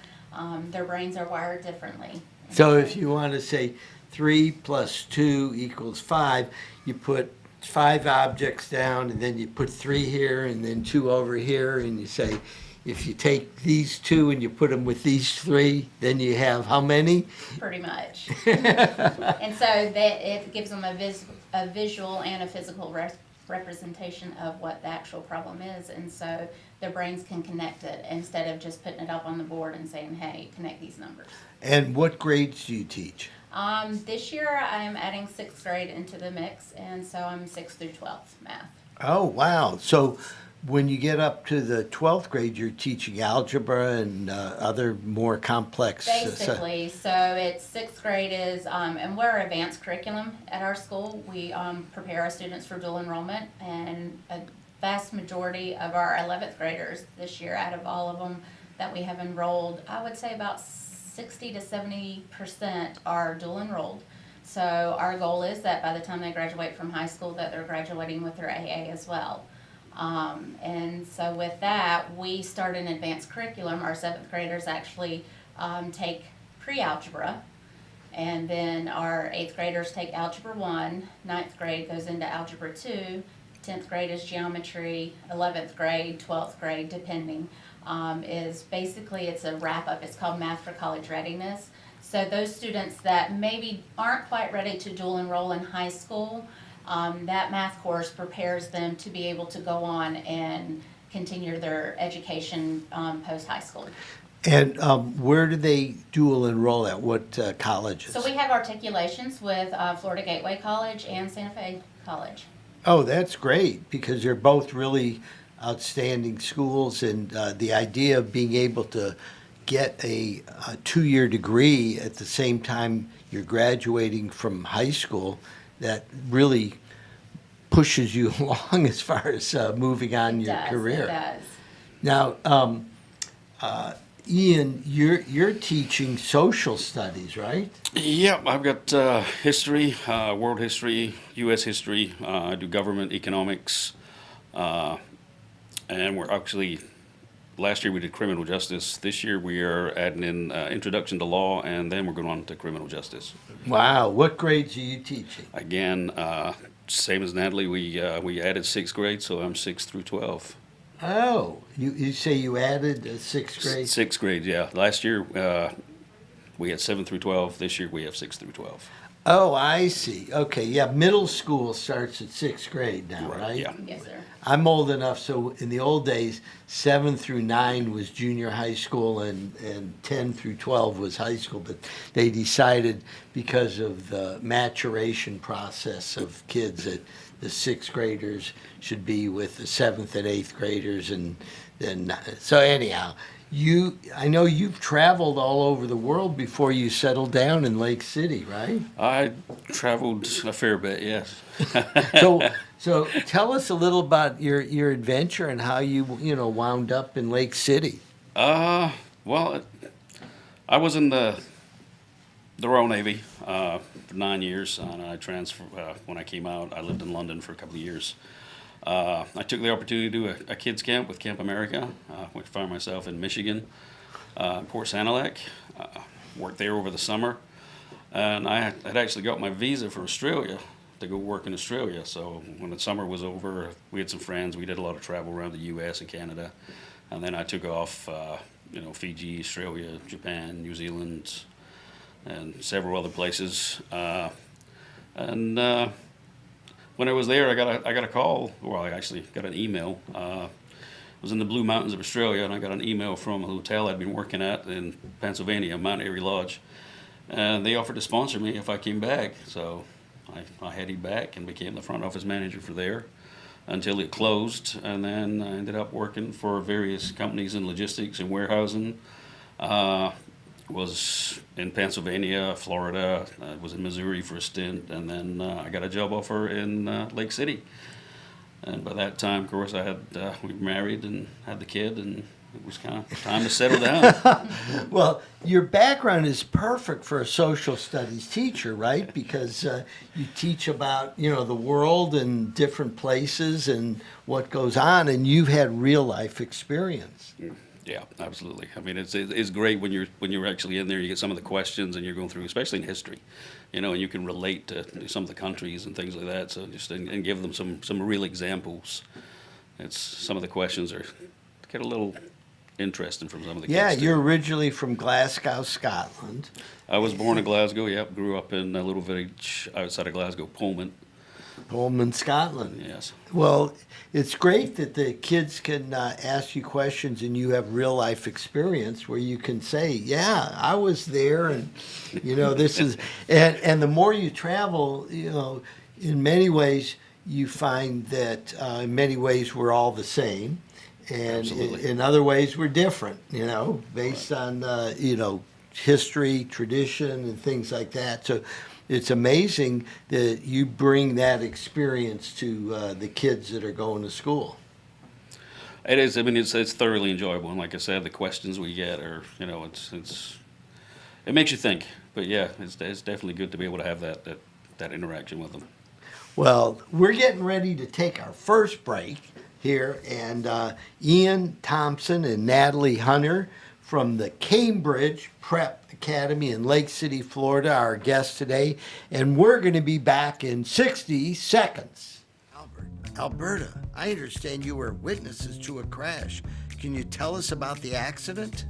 Speaker 8: Their brains are wired differently.
Speaker 1: So if you want to say 3 + 2 = 5, you put 5 objects down, and then you put 3 here and then 2 over here, and you say, if you take these 2 and you put them with these 3, then you have how many?
Speaker 8: Pretty much. And so that it gives them a visual and a physical representation of what the actual problem is, and so their brains can connect it instead of just putting it up on the board and saying, hey, connect these numbers.
Speaker 1: And what grades do you teach?
Speaker 8: This year I am adding 6th grade into the mix, and so I'm 6th through 12th math.
Speaker 1: Oh, wow. So when you get up to the 12th grade, you're teaching algebra and other more complex.
Speaker 8: Basically, so it's 6th grade is, and we're advanced curriculum at our school. We prepare our students for dual enrollment, and a vast majority of our 11th graders this year, out of all of them, that we have enrolled, I would say about 60 to 70% are dual enrolled. So our goal is that by the time they graduate from high school, that they're graduating with their AA as well. And so with that, we start an advanced curriculum. Our 7th graders actually take pre-algebra, and then our 8th graders take Algebra 1, 9th grade goes into Algebra 2, 10th grade is geometry, 11th grade, 12th grade, depending, is basically, it's a wrap-up. It's called Math for College Readiness. So those students that maybe aren't quite ready to dual enroll in high school, that math course prepares them to be able to go on and continue their education post-high school.
Speaker 1: And where do they dual enroll at? What colleges?
Speaker 8: So we have articulations with Florida Gateway College and Santa Fe College.
Speaker 1: Oh, that's great, because they're both really outstanding schools, and the idea of being able to get a 2-year degree at the same time you're graduating from high school, that really pushes you along as far as moving on your career.
Speaker 8: It does.
Speaker 1: Now, Ian, you're teaching social studies, right?
Speaker 7: Yep, I've got history, world history, U.S. history. I do government economics, and we're actually, last year we did criminal justice. This year we are adding in introduction to law, and then we're going on to criminal justice.
Speaker 1: Wow, what grades are you teaching?
Speaker 7: Again, same as Natalie, we added 6th grade, so I'm 6th through 12.
Speaker 1: Oh, you say you added a 6th grade?
Speaker 7: 6th grade, yeah. Last year we had 7 through 12. This year we have 6 through 12.
Speaker 1: Oh, I see. Okay, yeah, middle school starts at 6th grade now, right?
Speaker 7: Yeah.
Speaker 8: Yes, sir.
Speaker 1: I'm old enough, so in the old days, 7 through 9 was junior high school, and 10 through 12 was high school. But they decided, because of the maturation process of kids, that the 6th graders should be with the 7th and 8th graders, and then so anyhow. I know you've traveled all over the world before you settled down in Lake City, right?
Speaker 7: I traveled a fair bit, yes.
Speaker 1: So tell us a little about your adventure and how you wound up in Lake City.
Speaker 7: Well, I was in the Royal Navy for 9 years, and I transferred when I came out. I lived in London for a couple of years. I took the opportunity to do a kids camp with Camp America. I found myself in Michigan, Port Sanilac. Worked there over the summer, and I had actually got my visa for Australia to go work in Australia. So when the summer was over, we had some friends. We did a lot of travel around the U.S. and Canada, and then I took off, Fiji, Australia, Japan, New Zealand, and several other places. When I was there, I got a call. Well, I actually got an email. I was in the Blue Mountains of Australia, and I got an email from a hotel I'd been working at in Pennsylvania, Mount Airy Lodge, and they offered to sponsor me if I came back. So I headed back and became the front office manager for there until it closed, and then I ended up working for various companies in logistics and warehousing. Was in Pennsylvania, Florida, was in Missouri for a stint, and then I got a job offer in Lake City. And by that time, of course, we were married and had the kid, and it was kind of time to settle down.
Speaker 1: Well, your background is perfect for a social studies teacher, right? Because you teach about, the world and different places and what goes on, and you've had real life experience.
Speaker 7: Yeah, absolutely. I mean, it's great when you're actually in there. You get some of the questions, and you're going through, especially in history, and you can relate to some of the countries and things like that. So just and give them some real examples. Some of the questions get a little interesting from some of the kids.
Speaker 1: Yeah,
Speaker 7: too.
Speaker 1: you're originally from Glasgow, Scotland.
Speaker 7: I was born in Glasgow. Yep, grew up in a little village outside of Glasgow, Pullman.
Speaker 1: Pullman, Scotland.
Speaker 7: Yes.
Speaker 1: Well, it's great that the kids can ask you questions and you have real life experience where you can say, yeah, I was there, and this is and the more you travel, in many ways you find that in many ways we're all the same, and in other ways we're different, based on history, tradition, and things like that. So it's amazing that you bring that experience to the kids that are going to school.
Speaker 7: It is. I mean, it's thoroughly enjoyable, and like I said, the questions we get are, it makes you think. But yeah, it's definitely good to be able to have that interaction with them.
Speaker 1: Well, we're getting ready to take our first break here, and Ian Thompson and Natalie Hunter from the Cambridge Prep Academy in Lake City, Florida, are our guests today, and we're going to be back in 60 seconds.
Speaker 9: Alberta, I understand you were witnesses to a crash. Can you tell us about the accident?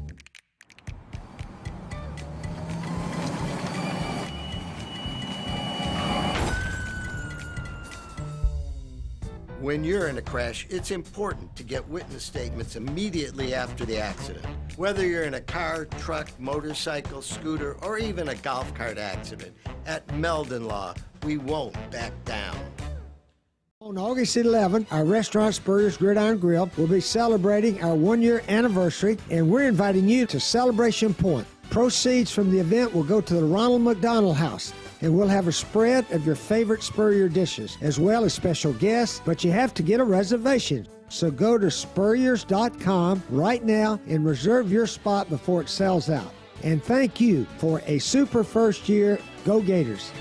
Speaker 9: When you're in a crash, it's important to get witness statements immediately after the accident. Whether you're in a car, truck, motorcycle, scooter, or even a golf cart accident, at Meldon Law, we won't back down.
Speaker 6: On August 11th, our restaurant Spurrier's Gridiron Grill will be celebrating our one-year anniversary, and we're inviting you to Celebration Point. Proceeds from the event will go to the Ronald McDonald House, and we'll have a spread of your favorite Spurrier dishes, as well as special guests, but you have to get a reservation. So go to spurriers.com right now and reserve your spot before it sells out. And thank you for a super first year. Go Gators!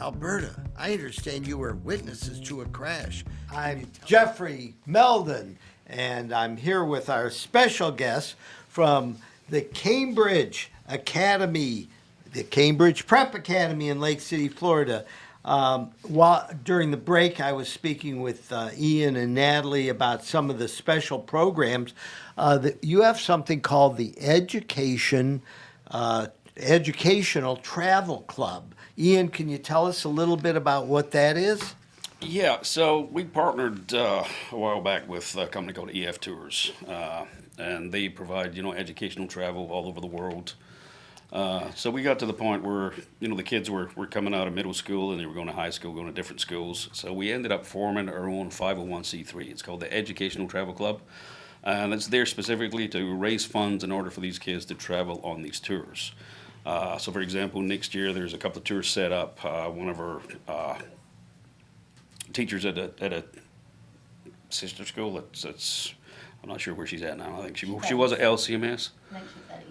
Speaker 9: Alberta, I understand you were witnesses to a crash.
Speaker 1: I'm Jeffrey Meldon, and I'm here with our special guest from the Cambridge Academy, the Cambridge Prep Academy in Lake City, Florida. During the break, I was speaking with Ian and Natalie about some of the special programs. You have something called the Educational Travel Club. Ian, can you tell us a little bit about what that is?
Speaker 7: Yeah, so we partnered a while back with a company called EF Tours, and they provide, educational travel all over the world. So we got to the point where, the kids were coming out of middle school and they were going to high school, going to different schools. So we ended up forming our own 501c3. It's called the Educational Travel Club, and it's there specifically to raise funds in order for these kids to travel on these tours. So, for example, next year there's a couple of tours set up. One of our teachers at a sister school that's I'm not sure where she's at now. I think she was at LCMS.
Speaker 8: I think she's at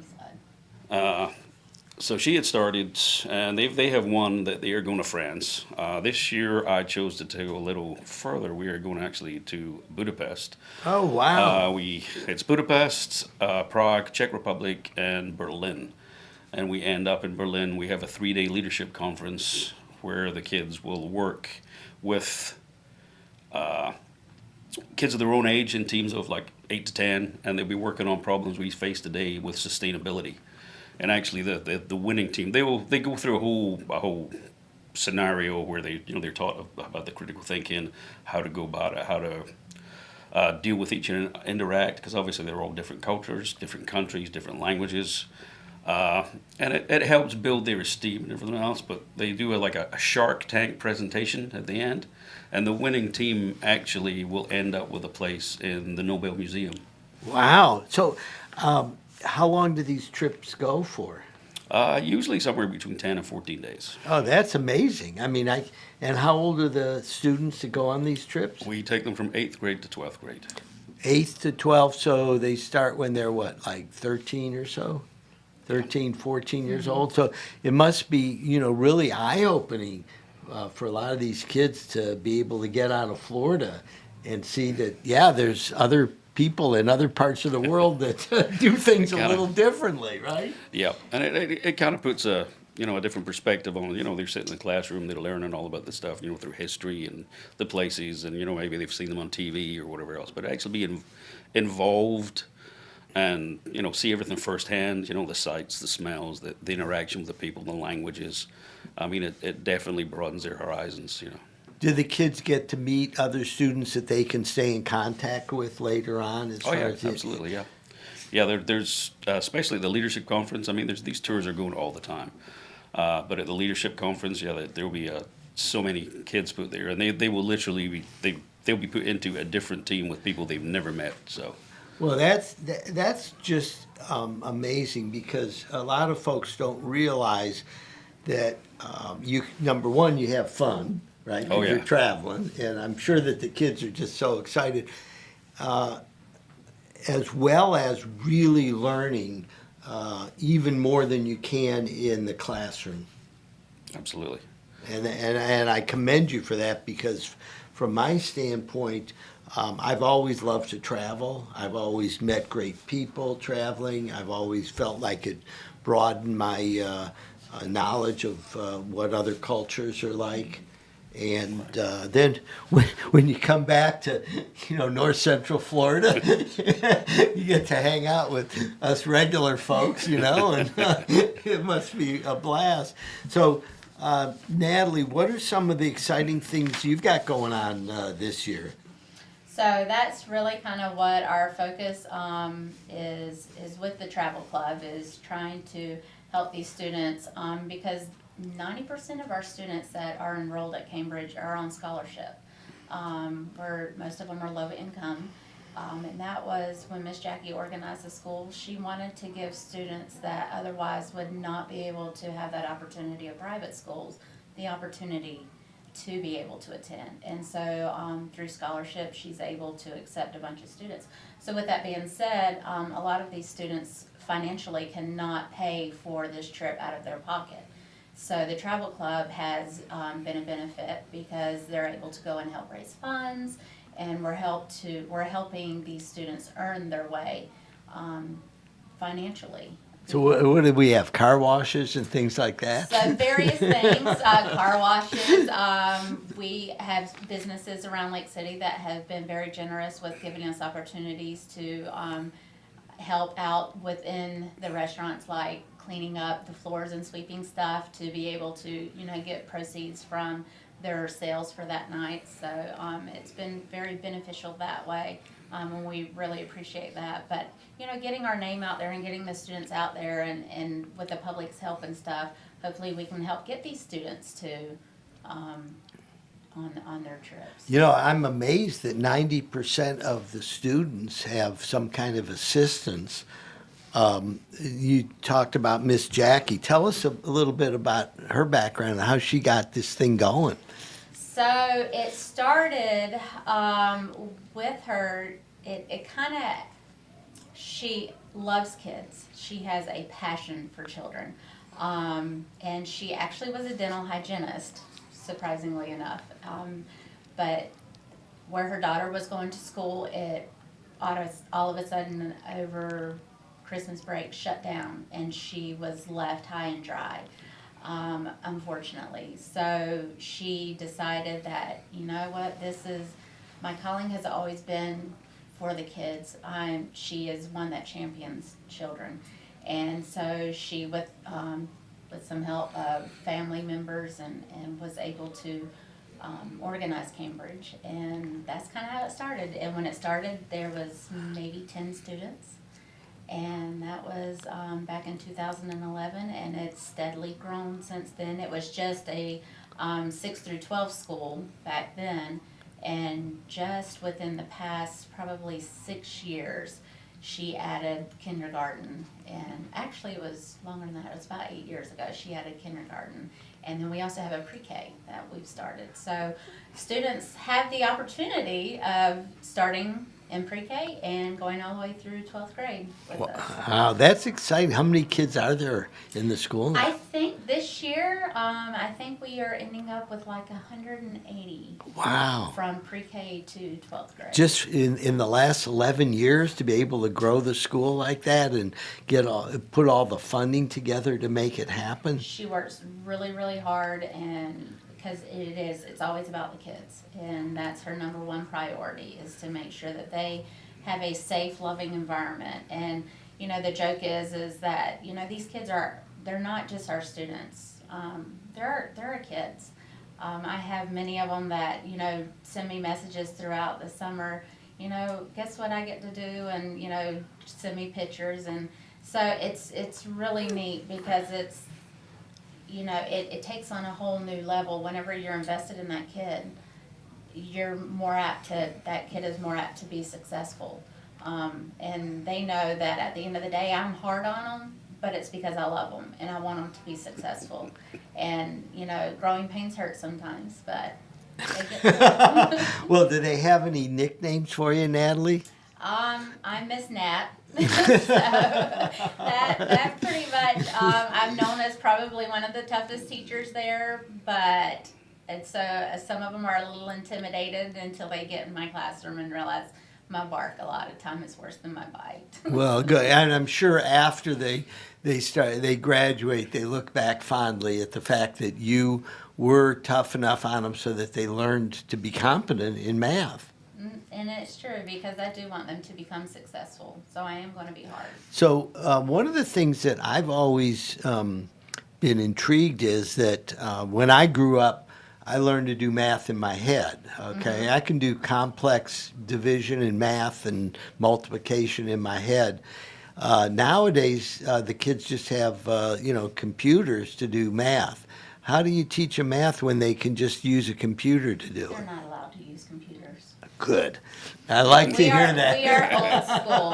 Speaker 8: Eastside.
Speaker 7: So she had started, and they have one that they are going to France. This year I chose to go a little further. We are going actually to Budapest.
Speaker 1: Oh, wow.
Speaker 7: It's Budapest, Prague, Czech Republic, and Berlin. And we end up in Berlin. We have a 3-day leadership conference where the kids will work with kids of their own age in teams of like 8 to 10, and they'll be working on problems we face today with sustainability. And actually, the winning team, they go through a whole scenario where they're taught about the critical thinking, how to go about it, how to deal with each other, interact, because obviously they're all different cultures, different countries, different languages. And it helps build their esteem and everything else, but they do a Shark Tank presentation at the end, and the winning team actually will end up with a place in the Nobel Museum.
Speaker 1: Wow. So how long do these trips go for?
Speaker 7: Usually somewhere between 10 and 14 days.
Speaker 1: Oh, that's amazing. I mean, and how old are the students that go on these trips?
Speaker 7: We take them from 8th grade to 12th grade.
Speaker 1: 8th to 12th, so they start when they're what, like 13 or so? 13, 14 years old. So it must be, really eye-opening for a lot of these kids to be able to get out of Florida and see that, yeah, there's other people in other parts of the world that do things a little differently, right?
Speaker 7: Yeah, and it kind of puts a different perspective on, they're sitting in the classroom, they're learning all about this stuff, through history and the places, and, maybe they've seen them on TV or whatever else, but actually being involved and, see everything firsthand, the sights, the smells, the interaction with the people, the languages. I mean, it definitely broadens their horizons,
Speaker 1: Do the kids get to meet other students that they can stay in contact with later on?
Speaker 7: Absolutely, yeah. Yeah, there's especially the leadership conference. I mean, these tours are going all the time. But at the leadership conference, there will be so many kids put there, and they will literally they'll be put into a different team with people they've never met, so.
Speaker 1: Well, that's just amazing, because a lot of folks don't realize that number one, you have fun, right?
Speaker 7: Oh,
Speaker 1: 'Cause
Speaker 7: yeah.
Speaker 1: You're traveling, and I'm sure that the kids are just so excited, as well as really learning even more than you can in the classroom.
Speaker 7: Absolutely.
Speaker 1: And I commend you for that, because from my standpoint, I've always loved to travel. I've always met great people traveling. I've always felt like it broadened my knowledge of what other cultures are like. And then when you come back to, North Central Florida, you get to hang out with us regular folks, and it must be a blast. So, Natalie, what are some of the exciting things you've got going on this year?
Speaker 8: So that's really kind of what our focus is with the travel club, is trying to help these students because 90% of our students that are enrolled at Cambridge are on scholarship. Where most of them are low income. And that was when Miss Jackie organized the school. She wanted to give students that otherwise would not be able to have that opportunity of private schools, the opportunity to be able to attend. And so through scholarship, she's able to accept a bunch of students. So with that being said, a lot of these students financially cannot pay for this trip out of their pocket. So the travel club has been a benefit, because they're able to go and help raise funds, and we're helping these students earn their way financially.
Speaker 1: So what did we have? Car washes and things like that?
Speaker 8: So various things, car washes. We have businesses around Lake City that have been very generous with giving us opportunities to help out within the restaurants, like cleaning up the floors and sweeping stuff, to be able to, get proceeds from their sales for that night. So it's been very beneficial that way, and we really appreciate that. But, getting our name out there and getting the students out there, and with the public's help and stuff, hopefully we can help get these students to on their trips.
Speaker 1: I'm amazed that 90% of the students have some kind of assistance. You talked about Miss Jackie. Tell us a little bit about her background and how she got this thing going.
Speaker 8: So it started with her. It kind of, she loves kids. She has a passion for children, and she actually was a dental hygienist, surprisingly enough. But where her daughter was going to school, it all of a sudden over Christmas break shut down, and she was left high and dry, unfortunately. So she decided that, what, my calling has always been for the kids. She is one that champions children, and so she, with some help of family members, and was able to organize Cambridge, and that's kind of how it started. And when it started, there was maybe 10 students. And that was back in 2011, and it's steadily grown since then. It was just a 6 through 12 school back then, and just within the past probably 6 years, she added kindergarten. And actually it was longer than that, it was about 8 years ago she added kindergarten. And then we also have a pre-K that we've started. So students have the opportunity of starting in pre-K and going all the way through 12th grade with us.
Speaker 1: Wow, that's exciting. How many kids are there in the school?
Speaker 8: I think this year, I think we are ending up with like 180.
Speaker 1: Wow.
Speaker 8: From pre-K to 12th grade.
Speaker 1: Just in the last 11 years to be able to grow the school like that and put all the funding together to make it happen?
Speaker 8: She works really, really hard, and because it's always about the kids, and that's her number one priority, is to make sure that they have a safe, loving environment. And the joke is that these kids they're not just our students, they're our kids. I have many of them that send me messages throughout the summer, guess what I get to do, and send me pictures. And so it's really neat, because it's it takes on a whole new level. Whenever you're invested in that kid, that kid is more apt to be successful. And they know that at the end of the day, I'm hard on them, but it's because I love them and I want them to be successful. And, growing pains hurt sometimes, but
Speaker 1: Well, do they have any nicknames for you, Natalie?
Speaker 8: I'm Miss Nat. So that pretty much, I'm known as probably one of the toughest teachers there, but it's some of them are a little intimidated until they get in my classroom and realize my bark a lot of time is worse than my bite.
Speaker 1: Well, good. And I'm sure after they graduate, they look back fondly at the fact that you were tough enough on them so that they learned to be competent in math.
Speaker 8: And it's true, because I do want them to become successful, so I am going to be hard.
Speaker 1: So one of the things that I've always been intrigued is that when I grew up, I learned to do math in my head, okay? I can do complex division in math and multiplication in my head. Nowadays, the kids just have, computers to do math. How do you teach them math when they can just use a computer to do
Speaker 8: They're
Speaker 1: it?
Speaker 8: not allowed to use computers.
Speaker 1: Good. I like to hear that.
Speaker 8: We are old school.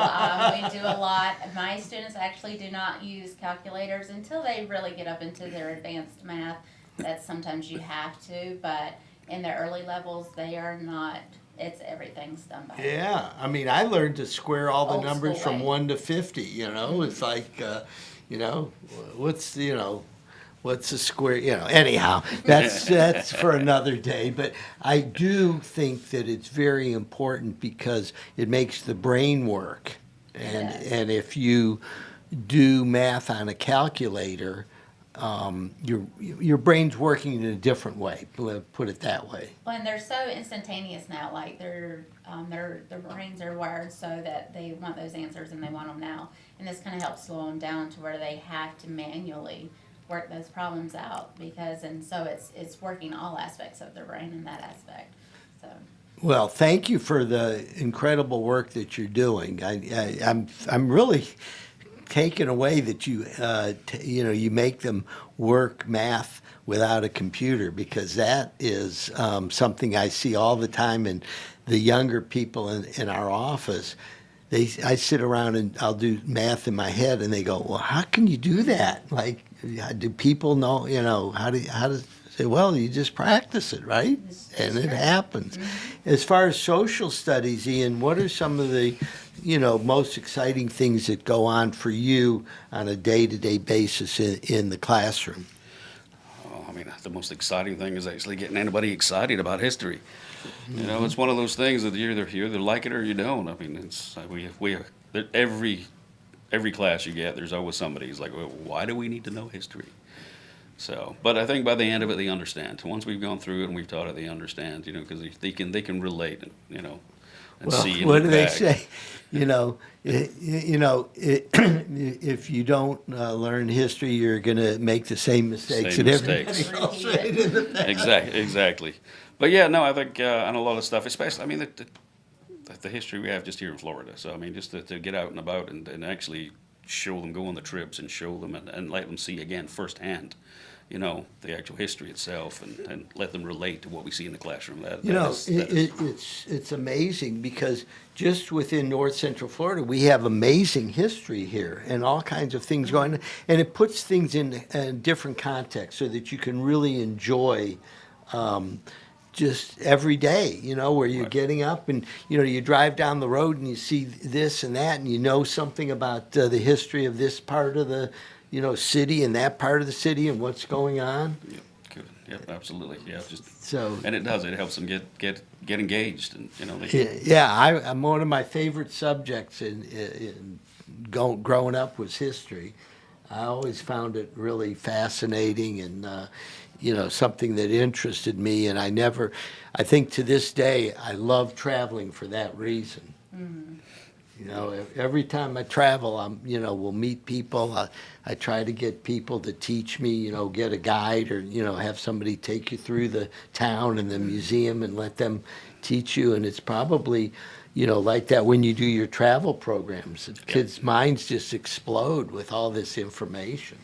Speaker 8: We do a lot. My students actually do not use calculators until they really get up into their advanced math. That sometimes you have to, but in the early levels, they are not. It's everything's done by hand.
Speaker 1: Yeah, I mean, I learned to square all the
Speaker 8: Old
Speaker 1: numbers
Speaker 8: school
Speaker 1: from
Speaker 8: way.
Speaker 1: 1 to 50, It's like, what's a square, anyhow, that's for another day. But I do think that it's very important because it makes the brain work. And if you do math on a calculator, your brain's working in a different way, put it that way.
Speaker 8: Well, and they're so instantaneous now. Like their brains are wired so that they want those answers and they want them now. And this kind of helps slow them down to where they have to manually work those problems out so it's working all aspects of their brain in that aspect. So.
Speaker 1: Well, thank you for the incredible work that you're doing. I'm really taken away that you make them work math without a computer, because that is something I see all the time in the younger people in our office. I sit around and I'll do math in my head, and they go, "Well, how can you do that? Like, do people know? How to say? Well, you just practice it, right? And it happens." As far as social studies, Ian, what are some of the most exciting things that go on for you on a day-to-day basis in the classroom?
Speaker 7: Oh, I mean, the most exciting thing is actually getting anybody excited about history. It's one of those things that you either like it or you don't. I mean, it's every class you get, there's always somebody who's like, well, why do we need to know history? So, but I think by the end of it, they understand. Once we've gone through it and we've taught it, they understand. Because they can relate. And
Speaker 1: Well,
Speaker 7: see.
Speaker 1: what do they say? If you don't learn history, you're going to make the same mistakes
Speaker 7: Same
Speaker 1: that everybody
Speaker 7: mistakes.
Speaker 1: else made in the past.
Speaker 7: Exactly. But yeah, no, I think on a lot of stuff, especially, I mean, the history we have just here in Florida. So, I mean, just to get out and about and actually show them, go on the trips and show them and let them see again firsthand, the actual history itself and let them relate to what we see in the classroom.
Speaker 1: It's amazing because just within North Central Florida, we have amazing history here and all kinds of things going on. And it puts things in different contexts so that you can really enjoy just every day, where you're getting up and, you drive down the road and you see this and that and you know something about the history of this part of the, city and that part of the city and what's going on.
Speaker 7: Yep, good. Yep, absolutely. Yeah,
Speaker 1: And
Speaker 7: it does. It helps them get engaged and,
Speaker 1: I'm one of my favorite subjects in growing up was history. I always found it really fascinating and, something that interested me. And I think to this day, I love traveling for that reason. Mm-hmm. Every time I travel, we'll meet people. I try to get people to teach me, get a guide or, have somebody take you through the town and the museum and let them teach you. And it's probably, like that when you do your travel programs. Kids' minds just explode with all this information.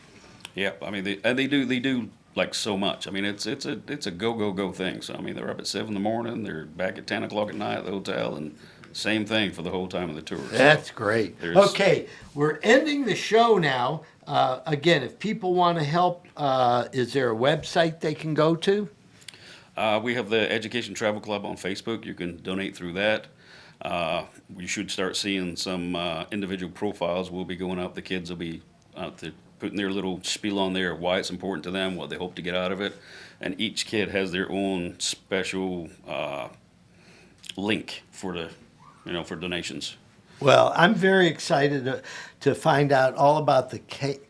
Speaker 7: Yeah, I mean, they do like so much. I mean, it's a go thing. So I mean, they're up at 7 a.m. They're back at 10 o'clock at night at the hotel, and same thing for the whole time of the tour.
Speaker 1: That's great. Okay, we're ending the show now. Again, if people want to help, is there a website they can go to?
Speaker 7: We have the Education Travel Club on Facebook. You can donate through that. We should start seeing some individual profiles. We'll be going out. The kids will be out there putting their little spiel on there, why it's important to them, what they hope to get out of it. And each kid has their own special link for for donations.
Speaker 1: Well, I'm very excited to find out all about the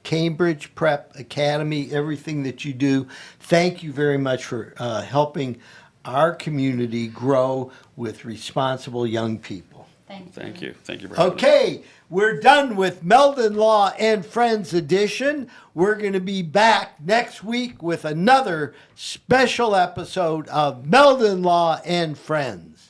Speaker 1: Cambridge Prep Academy, everything that you do. Thank you very much for helping our community grow with responsible young people.
Speaker 7: Thank you. Thank you for having us.
Speaker 1: Okay, we're done with Meldon Law and Friends edition. We're going to be back next week with another special episode of Meldon Law and Friends.